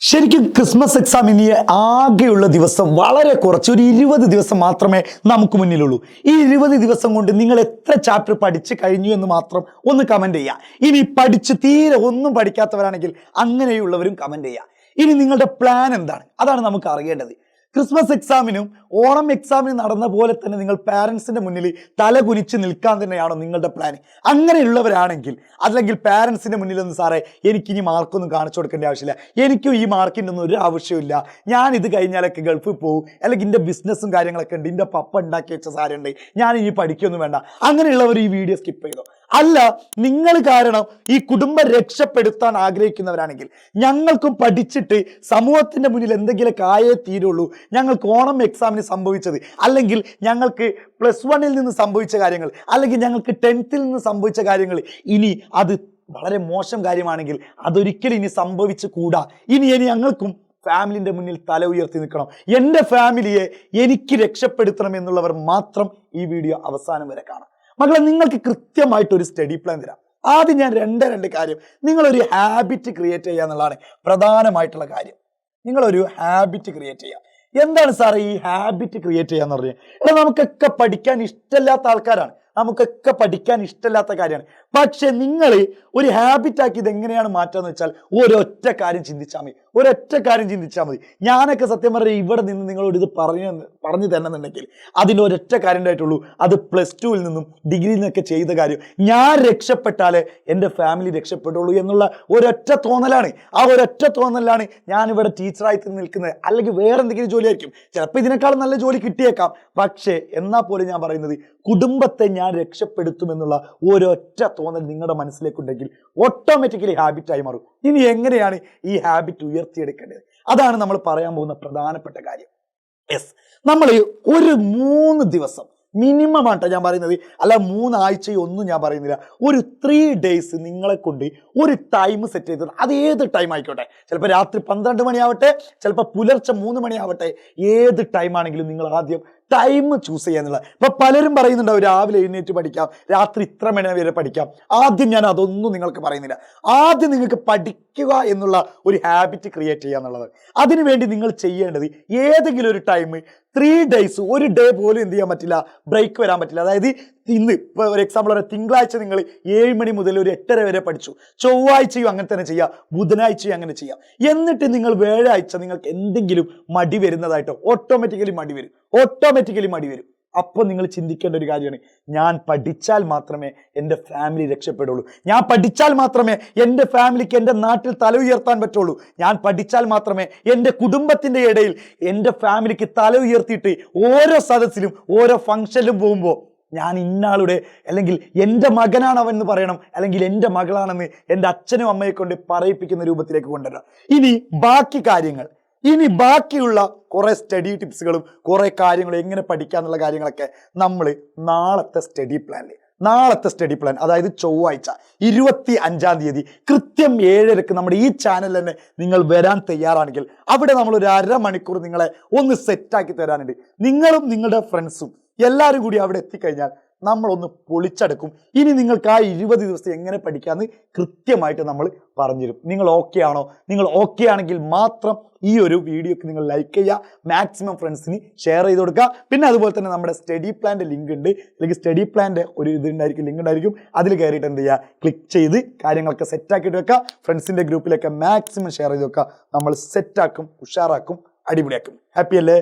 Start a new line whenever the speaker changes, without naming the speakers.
ശരിക്കും Christmas exam ഇനി ആകെയുള്ള ദിവസം വളരെ കുറച്ച് ഒരു 20 ദിവസം മാത്രമേ നമുക്ക് മുന്നിലുള്ളൂ. ഈ 20 ദിവസം കൊണ്ട് നിങ്ങൾ എത്ര ചാപ്റ്റർ പഠിച്ചു കഴിഞ്ഞു എന്ന് മാത്രം ഒന്ന് കമന്റ് ചെയ്യുക. ഇനി പഠിച്ച് തീരെ ഒന്നും പഠിക്കാത്തവരാണെങ്കിൽ അങ്ങനെയുള്ളവരും കമന്റ് ചെയ്യുക. ഇനി നിങ്ങളുടെ പ്ലാൻ എന്താണ്? അതാണ് നമുക്ക് അറിയേണ്ടത്. ക്രിസ്മസ് എക്സാമിനും ഓണം എക്സാമിനും നടന്ന പോലെ തന്നെ നിങ്ങൾ പാരൻസിന്റെ മുന്നിൽ തല കുനിച്ച് നിൽക്കാൻ തന്നെയാണോ നിങ്ങളുടെ പ്ലാൻ? അങ്ങനെയുള്ളവരാണെങ്കിൽ അല്ലെങ്കിൽ പാരൻസിന്റെ മുന്നിൽ ഒന്ന് സാറേ എനിക്കിനി മാർക്കൊന്നും കാണിച്ചു കൊടുക്കേണ്ട ആവശ്യമില്ല, എനിക്കും ഈ മാർക്കിൻ്റെ ഒന്നും ഒരു ആവശ്യമില്ല, ഞാൻ ഇത് കഴിഞ്ഞാലൊക്കെ ഗൾഫിൽ പോകും, അല്ലെങ്കിൽ എൻ്റെ ബിസിനസ്സും കാര്യങ്ങളൊക്കെ ഉണ്ട്, എൻ്റെ പപ്പ ഉണ്ടാക്കി വെച്ച സാരമുണ്ട്, ഞാൻ ഇനി പഠിക്കൊന്നും വേണ്ട, അങ്ങനെയുള്ളവർ ഈ വീഡിയോ സ്കിപ്പ് ചെയ്തോ. അല്ല, നിങ്ങൾ കാരണം ഈ കുടുംബം രക്ഷപ്പെടുത്താൻ ആഗ്രഹിക്കുന്നവരാണെങ്കിൽ ഞങ്ങൾക്കും പഠിച്ചിട്ട് സമൂഹത്തിന്റെ മുന്നിൽ എന്തെങ്കിലുമൊക്കെ ആയേ തീരുള്ളൂ, ഞങ്ങൾക്ക് ഓണം എക്സാമിന് സംഭവിച്ചത്, അല്ലെങ്കിൽ ഞങ്ങൾക്ക് +1 നിന്ന് സംഭവിച്ച കാര്യങ്ങൾ, അല്ലെങ്കിൽ ഞങ്ങൾക്ക് 10th നിന്ന് സംഭവിച്ച കാര്യങ്ങൾ ഇനി അത് വളരെ മോശം കാര്യമാണെങ്കിൽ അതൊരിക്കലും ഇനി സംഭവിച്ചു കൂടാ, ഇനി ഞങ്ങൾക്കും ഫാമിലിന്റെ മുന്നിൽ തല ഉയർത്തി നിൽക്കണം, എൻ്റെ ഫാമിലിയെ എനിക്ക് രക്ഷപ്പെടുത്തണം എന്നുള്ളവർ മാത്രം ഈ വീഡിയോ അവസാനം വരെ കാണാം. മക്കളെ, നിങ്ങൾക്ക് കൃത്യമായിട്ടൊരു സ്റ്റഡി പ്ലാൻ തരാം. ആദ്യം ഞാൻ രണ്ട് കാര്യം, നിങ്ങളൊരു ഹാബിറ്റ് ക്രിയേറ്റ് ചെയ്യുക എന്നുള്ളതാണ് പ്രധാനമായിട്ടുള്ള കാര്യം. നിങ്ങളൊരു ഹാബിറ്റ് ക്രിയേറ്റ് ചെയ്യുക. എന്താണ് സാറേ ഈ ഹാബിറ്റ് ക്രിയേറ്റ് ചെയ്യാന്ന് പറഞ്ഞാൽ? നമുക്കൊക്കെ പഠിക്കാൻ ഇഷ്ടമില്ലാത്ത ആൾക്കാരാണ്, നമുക്കൊക്കെ പഠിക്കാൻ ഇഷ്ടമില്ലാത്ത കാര്യമാണ്. പക്ഷെ നിങ്ങൾ ഒരു ഹാബിറ്റ് ആക്കി ഇത് എങ്ങനെയാണ് മാറ്റാന്ന് വെച്ചാൽ ഒരൊറ്റ കാര്യം ചിന്തിച്ചാൽ മതി. ഞാനൊക്കെ സത്യം പറഞ്ഞാൽ ഇവിടെ നിന്ന് നിങ്ങളോട് ഇത് പറഞ്ഞു തരണമെന്നുണ്ടെങ്കിൽ അതിൻ്റെ ഒരൊറ്റ കാര്യം ഉണ്ടായിട്ടുള്ളൂ, അത് +2 നിന്നും ഡിഗ്രിയിൽ നിന്നൊക്കെ ചെയ്ത കാര്യം. ഞാൻ രക്ഷപ്പെട്ടാലേ എൻ്റെ ഫാമിലി രക്ഷപ്പെടുള്ളൂ എന്നുള്ള ഒരൊറ്റ തോന്നലാണ്. ആ ഒരൊറ്റ തോന്നലാണ് ഞാനിവിടെ ടീച്ചറായി നിൽക്കുന്നത്. അല്ലെങ്കിൽ വേറെ എന്തെങ്കിലും ജോലി ആയിരിക്കും, ചിലപ്പോൾ ഇതിനേക്കാളും നല്ല ജോലി കിട്ടിയേക്കാം. പക്ഷേ എന്നാൽ പോലും ഞാൻ പറയുന്നത് കുടുംബത്തെ ഞാൻ രക്ഷപ്പെടുത്തുമെന്നുള്ള ഒരൊറ്റ തോന്നൽ നിങ്ങളുടെ മനസ്സിലേക്കുണ്ടെങ്കിൽ ഓട്ടോമാറ്റിക്കലി ഹാബിറ്റായി മാറും. ഇനി എങ്ങനെയാണ് ഈ ഹാബിറ്റ് ഉയർത്തിയെടുക്കേണ്ടത്? അതാണ് നമ്മൾ പറയാൻ പോകുന്ന പ്രധാനപ്പെട്ട കാര്യം. നമ്മൾ ഒരു 3 ദിവസം മിനിമം ആട്ടോ ഞാൻ പറയുന്നത്, അല്ല 3 ആഴ്ചയൊന്നും ഞാൻ പറയുന്നില്ല, ഒരു 3 days നിങ്ങളെ കൊണ്ട് ഒരു ടൈം സെറ്റ് ചെയ്തത്. അത് ഏത് ടൈം ആയിക്കോട്ടെ, ചിലപ്പോൾ രാത്രി 12 മണിയാവട്ടെ, ചിലപ്പോൾ പുലർച്ചെ 3 മണിയാവട്ടെ, ഏത് ടൈം ആണെങ്കിലും നിങ്ങൾ ആദ്യം ടൈം ചൂസ് ചെയ്യാന്നുള്ളത്. ഇപ്പൊ പലരും പറയുന്നുണ്ടാവും രാവിലെ എഴുന്നേറ്റ് പഠിക്കാം, രാത്രി ഇത്ര മണി വരെ പഠിക്കാം. ആദ്യം ഞാൻ അതൊന്നും നിങ്ങൾക്ക് പറയുന്നില്ല. ആദ്യം നിങ്ങൾക്ക് പഠിക്കുക എന്നുള്ള ഒരു ഹാബിറ്റ് ക്രിയേറ്റ് ചെയ്യുക എന്നുള്ളത്. അതിനുവേണ്ടി നിങ്ങൾ ചെയ്യേണ്ടത് ഏതെങ്കിലും ഒരു ടൈം 3 days, ഒരു ഡേ പോലും എന്ത് ചെയ്യാൻ പറ്റില്ല, ബ്രേക്ക് വരാൻ പറ്റില്ല. അതായത് ഇന്ന് ഇപ്പോൾ ഒരു എക്സാമ്പിൾ പറയാം, തിങ്കളാഴ്ച നിങ്ങൾ 7 മണി മുതൽ ഒരു 8:30 വരെ പഠിച്ചു, ചൊവ്വാഴ്ചയും അങ്ങനെ തന്നെ ചെയ്യാം, ബുധനാഴ്ചയും അങ്ങനെ ചെയ്യാം. എന്നിട്ട് നിങ്ങൾ വ്യാഴാഴ്ച നിങ്ങൾക്ക് എന്തെങ്കിലും മടി വരുന്നതായിട്ടോ ഓട്ടോമാറ്റിക്കലി മടി വരും. അപ്പോൾ നിങ്ങൾ ചിന്തിക്കേണ്ട ഒരു കാര്യമാണ്, ഞാൻ പഠിച്ചാൽ മാത്രമേ എൻ്റെ ഫാമിലി രക്ഷപ്പെടുള്ളൂ, ഞാൻ പഠിച്ചാൽ മാത്രമേ എൻ്റെ ഫാമിലിക്ക് എൻ്റെ നാട്ടിൽ തല ഉയർത്താൻ പറ്റുള്ളൂ, ഞാൻ പഠിച്ചാൽ മാത്രമേ എൻ്റെ കുടുംബത്തിൻ്റെ ഇടയിൽ എൻ്റെ ഫാമിലിക്ക് തല ഉയർത്തിയിട്ട് ഓരോ സദസ്സിലും ഓരോ ഫംഗ്ഷനിലും പോകുമ്പോൾ ഞാൻ ഇന്നാളുടെ അല്ലെങ്കിൽ എൻ്റെ മകനാണ് അവൻ എന്ന് പറയണം, അല്ലെങ്കിൽ എൻ്റെ മകളാണെന്ന് എൻ്റെ അച്ഛനും അമ്മയെ കൊണ്ട് പറയിപ്പിക്കുന്ന രൂപത്തിലേക്ക് കൊണ്ടുവരാം. ഇനി ബാക്കിയുള്ള കുറെ സ്റ്റഡി ടിപ്സുകളും കുറെ കാര്യങ്ങളും എങ്ങനെ പഠിക്കാന്നുള്ള കാര്യങ്ങളൊക്കെ നമ്മൾ നാളത്തെ സ്റ്റഡി പ്ലാൻ, അതായത് ചൊവ്വാഴ്ച 25-ാം തീയതി കൃത്യം 7:30 നമ്മുടെ ഈ ചാനൽ തന്നെ നിങ്ങൾ വരാൻ തയ്യാറാണെങ്കിൽ അവിടെ നമ്മൾ ഒരു അരമണിക്കൂർ നിങ്ങളെ ഒന്ന് സെറ്റാക്കി തരാനുണ്ട്. നിങ്ങളും നിങ്ങളുടെ ഫ്രണ്ട്സും എല്ലാവരും കൂടി അവിടെ എത്തിക്കഴിഞ്ഞാൽ നമ്മളൊന്ന് പൊളിച്ചെടുക്കും. ഇനി നിങ്ങൾക്ക് ആ 20 ദിവസം എങ്ങനെ പഠിക്കാമെന്ന് കൃത്യമായിട്ട് നമ്മൾ പറഞ്ഞുതരും. നിങ്ങൾ ഓക്കെ ആണെങ്കിൽ മാത്രം ഈ ഒരു വീഡിയോക്ക് നിങ്ങൾ ലൈക്ക് ചെയ്യുക, മാക്സിമം ഫ്രണ്ട്സിന് ഷെയർ ചെയ്ത് കൊടുക്കുക. പിന്നെ അതുപോലെ തന്നെ നമ്മുടെ സ്റ്റഡി പ്ലാൻ്റെ ലിങ്ക് ഉണ്ട്, അല്ലെങ്കിൽ സ്റ്റഡി പ്ലാൻ്റെ ഒരു ലിങ്ക് ഉണ്ടായിരിക്കും, അതിൽ കയറിയിട്ട് എന്ത് ചെയ്യുക, ക്ലിക്ക് ചെയ്ത് കാര്യങ്ങളൊക്കെ സെറ്റാക്കിയിട്ട് വെക്കുക. ഫ്രണ്ട്സിൻ്റെ ഗ്രൂപ്പിലൊക്കെ മാക്സിമം ഷെയർ ചെയ്ത് വെക്കുക. നമ്മൾ സെറ്റാക്കും, ഉഷാറാക്കും, അടിപൊളിയാക്കും. ഹാപ്പി അല്ലേ?